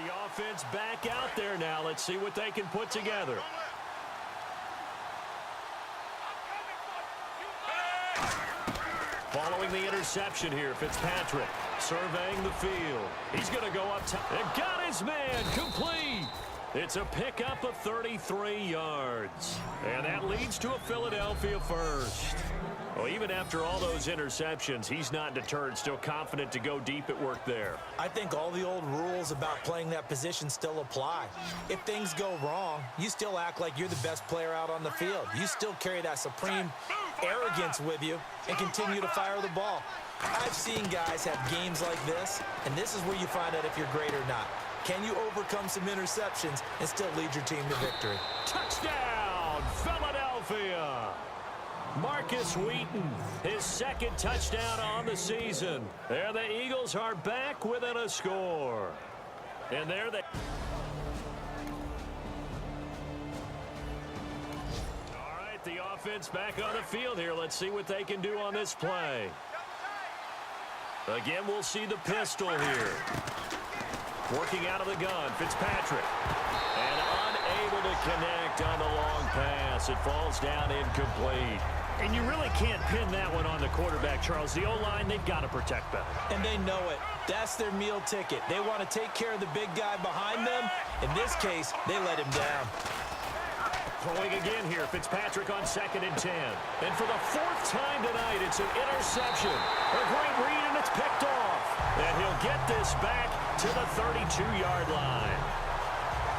the offense back out there now. Let's see what they can put together. Following the interception here, Fitzpatrick surveying the field. He's going to go up top and got his man complete. It's a pickup of 33 yards. And that leads to a Philadelphia first. Well, even after all those interceptions, he's not deterred, still confident to go deep at work there. I think all the old rules about playing that position still apply. If things go wrong, you still act like you're the best player out on the field. You still carry that supreme arrogance with you and continue to fire the ball. I've seen guys have games like this, and this is where you find out if you're great or not. Can you overcome some interceptions and still lead your team to victory? Touchdown, Philadelphia! Marcus Wheaton, his second touchdown on the season. There the Eagles are back within a score. And there they... All right, the offense back on the field here. Let's see what they can do on this play. Again, we'll see the pistol here. Working out of the gun, Fitzpatrick. And unable to connect on the long pass. It falls down incomplete. And you really can't pin that one on the quarterback, Charles. The O-line, they've got to protect better. And they know it. That's their meal ticket. They want to take care of the big guy behind them. In this case, they let him down. Throwing again here, Fitzpatrick on 2nd and 10. And for the 4th time tonight, it's an interception. A great read, and it's picked off. And he'll get this back to the 32-yard line.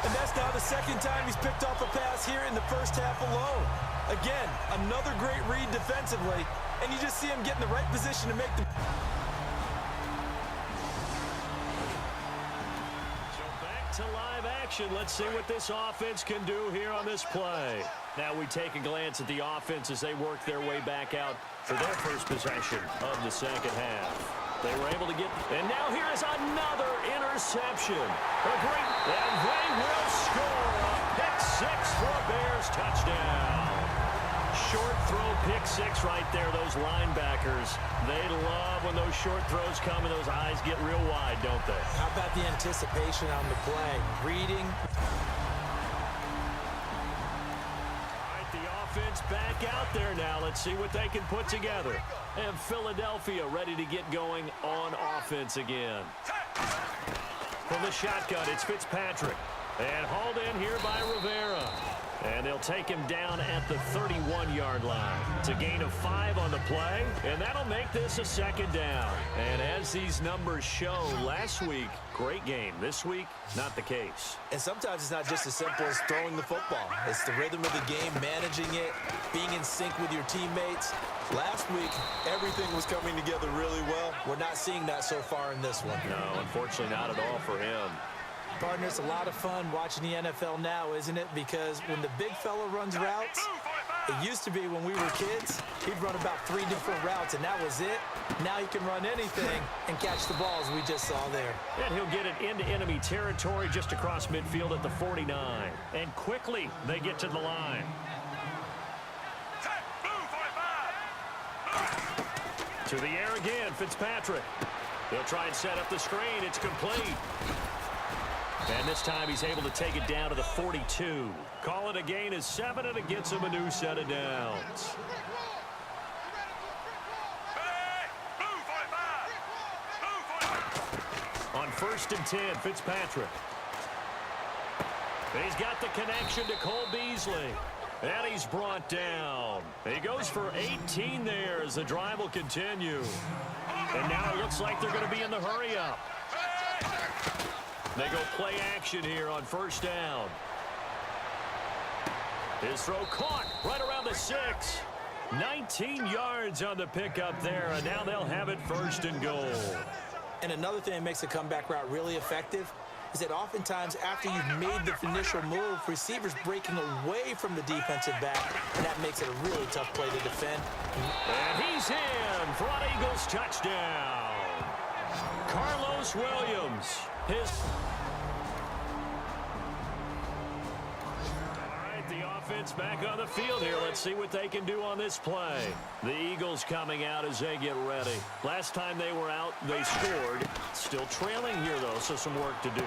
And that's now the 2nd time he's picked off a pass here in the first half alone. Again, another great read defensively, and you just see him get in the right position to make the... So back to live action. Let's see what this offense can do here on this play. Now we take a glance at the offense as they work their way back out for their first possession of the second half. They were able to get... And now here is another interception. A great... And they will score a pick-6 for a Bears touchdown. Short throw pick-6 right there. Those linebackers, they love when those short throws come and those eyes get real wide, don't they? How about the anticipation on the play? Reading... Offense back out there now. Let's see what they can put together. And Philadelphia ready to get going on offense again. From the shotgun, it's Fitzpatrick. And hauled in here by Rivera. And they'll take him down at the 31-yard line. It's a gain of 5 on the play, and that'll make this a 2nd down. And as these numbers show, last week, great game. This week, not the case. And sometimes it's not just as simple as throwing the football. It's the rhythm of the game, managing it, being in sync with your teammates. Last week, everything was coming together really well. We're not seeing that so far in this one. No, unfortunately not at all for him. Partner, it's a lot of fun watching the NFL now, isn't it? Because when the big fella runs routes, it used to be when we were kids, he'd run about 3 different routes, and that was it. Now he can run anything and catch the ball, as we just saw there. And he'll get it into enemy territory just across midfield at the 49. And quickly, they get to the line. To the air again, Fitzpatrick. He'll try and set up the screen. It's complete. And this time he's able to take it down to the 42. Call it a gain of 7, and it gets him a new set of downs. On 1st and 10, Fitzpatrick. He's got the connection to Cole Beasley. And he's brought down. He goes for 18 there as the drive will continue. And now it looks like they're going to be in the hurry-up. They go play action here on 1st down. His throw caught right around the 6. 19 yards on the pickup there, and now they'll have it 1st and goal. And another thing that makes a comeback route really effective is that oftentimes after you've made the initial move, receivers breaking away from the defensive back, and that makes it a really tough play to defend. And he's in for an Eagles touchdown. Carlos Williams. All right, the offense back on the field here. Let's see what they can do on this play. The Eagles coming out as they get ready. Last time they were out, they scored. Still trailing here, though, so some work to do.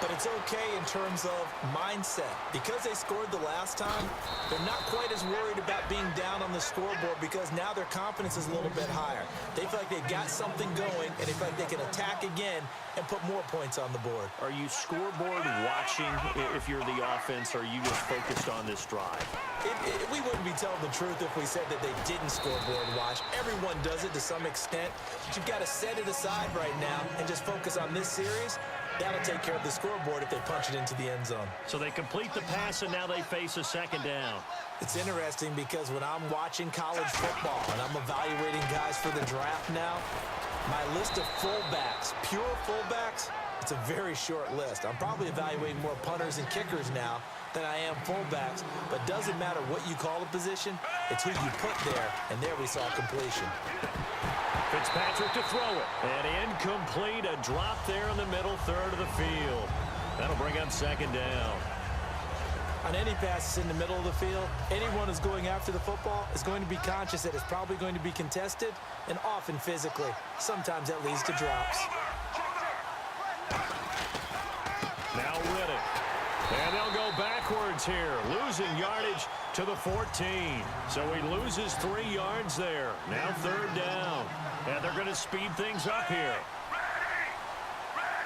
But it's okay in terms of mindset. Because they scored the last time, they're not quite as worried about being down on the scoreboard because now their confidence is a little bit higher. They feel like they've got something going, and they feel like they can attack again and put more points on the board. Are you scoreboard watching if you're the offense, or are you just focused on this drive? We wouldn't be telling the truth if we said that they didn't scoreboard watch. Everyone does it to some extent. But you've got to set it aside right now and just focus on this series. That'll take care of the scoreboard if they punch it into the end zone. So they complete the pass, and now they face a second down. It's interesting because when I'm watching college football and I'm evaluating guys for the draft now, my list of fullbacks, pure fullbacks, it's a very short list. I'm probably evaluating more punters and kickers now than I am fullbacks, but doesn't matter what you call a position, it's who you put there, and there we saw completion. Fitzpatrick to throw it, and incomplete, a drop there in the middle third of the field. That'll bring up second down. On any passes in the middle of the field, anyone who's going after the football is going to be conscious that it's probably going to be contested, and often physically. Sometimes that leads to drops. Now Riddick. And they'll go backwards here, losing yardage to the 14. So he loses 3 yards there. Now third down. And they're going to speed things up here.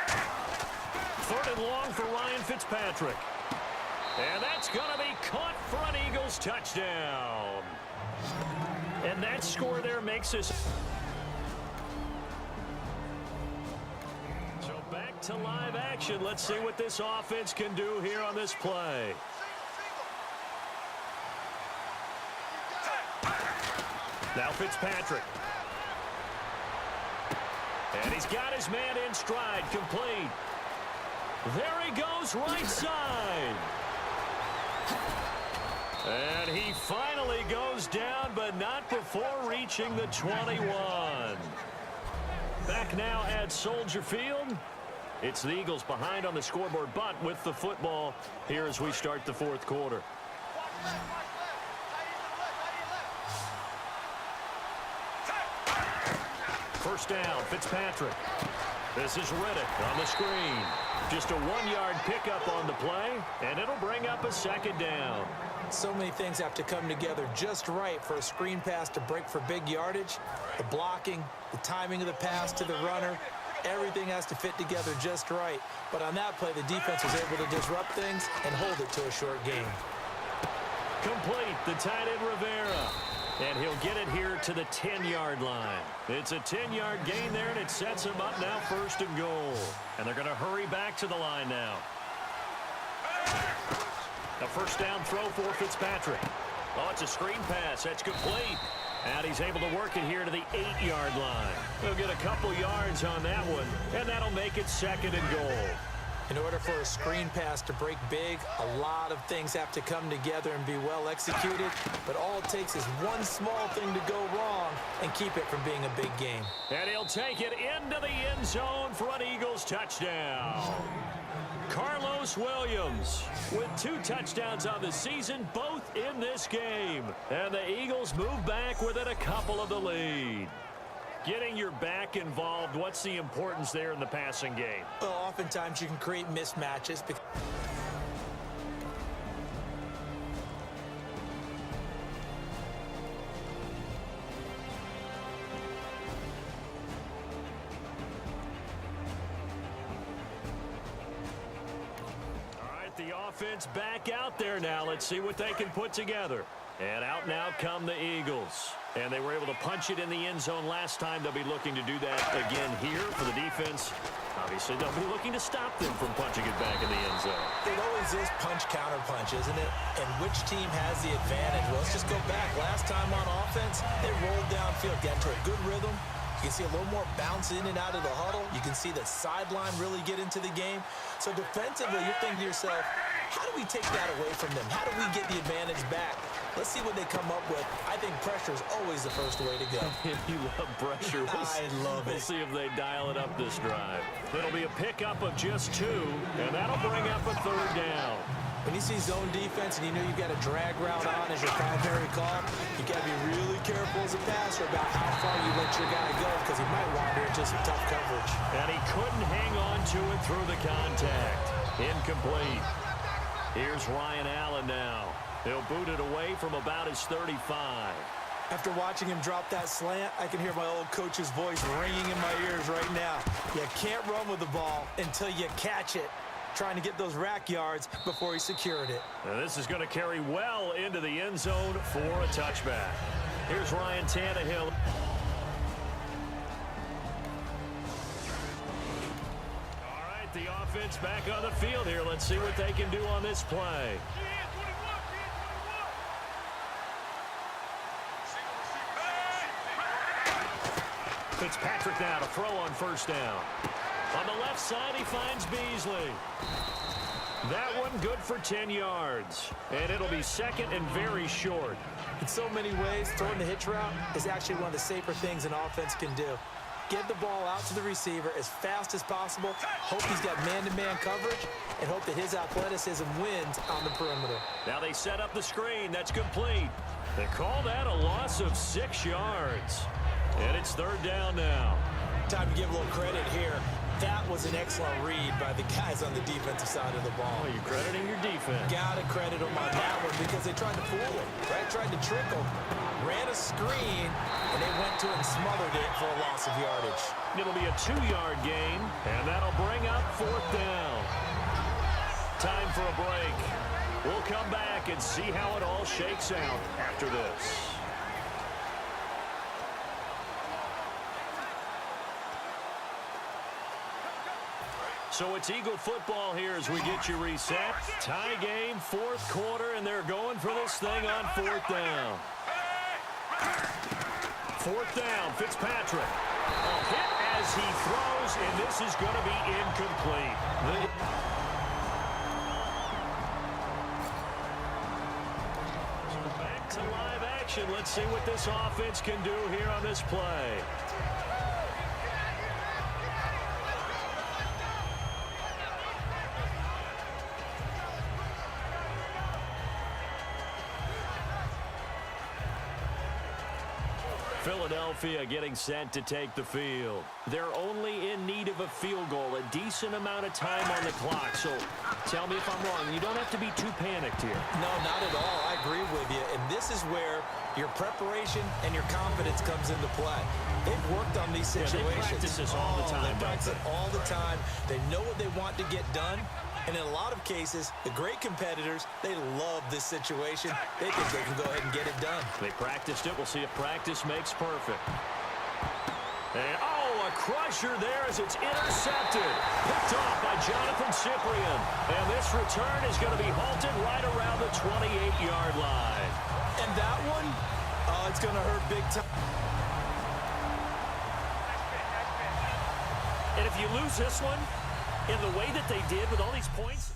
Third and long for Ryan Fitzpatrick. And that's going to be caught for an Eagles touchdown. And that score there makes us... So back to live action. Let's see what this offense can do here on this play. Now Fitzpatrick. And he's got his man in stride, complete. There he goes, right side. And he finally goes down, but not before reaching the 21. Back now at Soldier Field. It's the Eagles behind on the scoreboard, but with the football here as we start the fourth quarter. First down, Fitzpatrick. This is Riddick on the screen. Just a 1-yard pickup on the play, and it'll bring up a second down. So many things have to come together just right for a screen pass to break for big yardage. The blocking, the timing of the pass to the runner, everything has to fit together just right. But on that play, the defense was able to disrupt things and hold it to a short game. Complete, the tight end Rivera. And he'll get it here to the 10-yard line. It's a 10-yard gain there, and it sets him up now first and goal. And they're going to hurry back to the line now. A first down throw for Fitzpatrick. Oh, it's a screen pass. That's complete. And he's able to work it here to the 8-yard line. He'll get a couple yards on that one, and that'll make it second and goal. In order for a screen pass to break big, a lot of things have to come together and be well executed. But all it takes is one small thing to go wrong and keep it from being a big game. And he'll take it into the end zone for an Eagles touchdown. Carlos Williams with 2 touchdowns on the season, both in this game. And the Eagles move back within a couple of the lead. Getting your back involved, what's the importance there in the passing game? Well, oftentimes you can create mismatches. The offense back out there now. Let's see what they can put together. And out now come the Eagles. And they were able to punch it in the end zone last time. They'll be looking to do that again here for the defense. Obviously, they'll be looking to stop them from punching it back in the end zone. It always is punch-counter-punch, isn't it? And which team has the advantage? Well, let's just go back. Last time on offense, they rolled downfield, got into a good rhythm. You can see a little more bounce in and out of the huddle. You can see the sideline really get into the game. So defensively, you're thinking to yourself, how do we take that away from them? How do we get the advantage back? Let's see what they come up with. I think pressure is always the first way to go. You love pressure. I love it. We'll see if they dial it up this drive. It'll be a pickup of just 2, and that'll bring up a third down. When you see zone defense and you know you've got a drag route on as your primary call, you've got to be really careful as a passer about how far you let your guy go because he might wander into some tough coverage. And he couldn't hang on to it through the contact. Incomplete. Here's Ryan Allen now. He'll boot it away from about his 35. After watching him drop that slant, I can hear my old coach's voice ringing in my ears right now. You can't run with the ball until you catch it. Trying to get those rack yards before he secured it. Now this is going to carry well into the end zone for a touchback. Here's Ryan Tannehill. All right, the offense back on the field here. Let's see what they can do on this play. Fitzpatrick now to throw on first down. On the left side, he finds Beasley. That one good for 10 yards. And it'll be second and very short. In so many ways, throwing the hitch route is actually one of the safer things an offense can do. Get the ball out to the receiver as fast as possible, hope he's got man-to-man coverage, and hope that his athleticism wins on the perimeter. Now they set up the screen. That's complete. They call that a loss of 6 yards. And it's third down now. Time to give a little credit here. That was an excellent read by the guys on the defensive side of the ball. Oh, you're crediting your defense. Got to credit them on that one because they tried to fool him, right? Tried to trick him. Ran a screen, and they went to it and smothered it for a loss of yardage. It'll be a 2-yard gain, and that'll bring up fourth down. Time for a break. We'll come back and see how it all shakes out after this. So it's Eagle football here as we get you reset. Tie game, fourth quarter, and they're going for this thing on fourth down. Fourth down, Fitzpatrick. A hit as he throws, and this is going to be incomplete. Back to live action. Let's see what this offense can do here on this play. Philadelphia getting set to take the field. They're only in need of a field goal, a decent amount of time on the clock. So tell me if I'm wrong. You don't have to be too panicked here. No, not at all. I agree with you. And this is where your preparation and your confidence comes into play. They've worked on these situations. Yeah, they practice this all the time. They practice it all the time. They know what they want to get done. And in a lot of cases, the great competitors, they love this situation. They think they can go ahead and get it done. They practiced it. We'll see if practice makes perfect. And, oh, a crusher there as it's intercepted. Picked off by Jonathan Cyprien. And this return is going to be halted right around the 28-yard line. And that one, it's going to hurt big time. And if you lose this one, in the way that they did with all these points...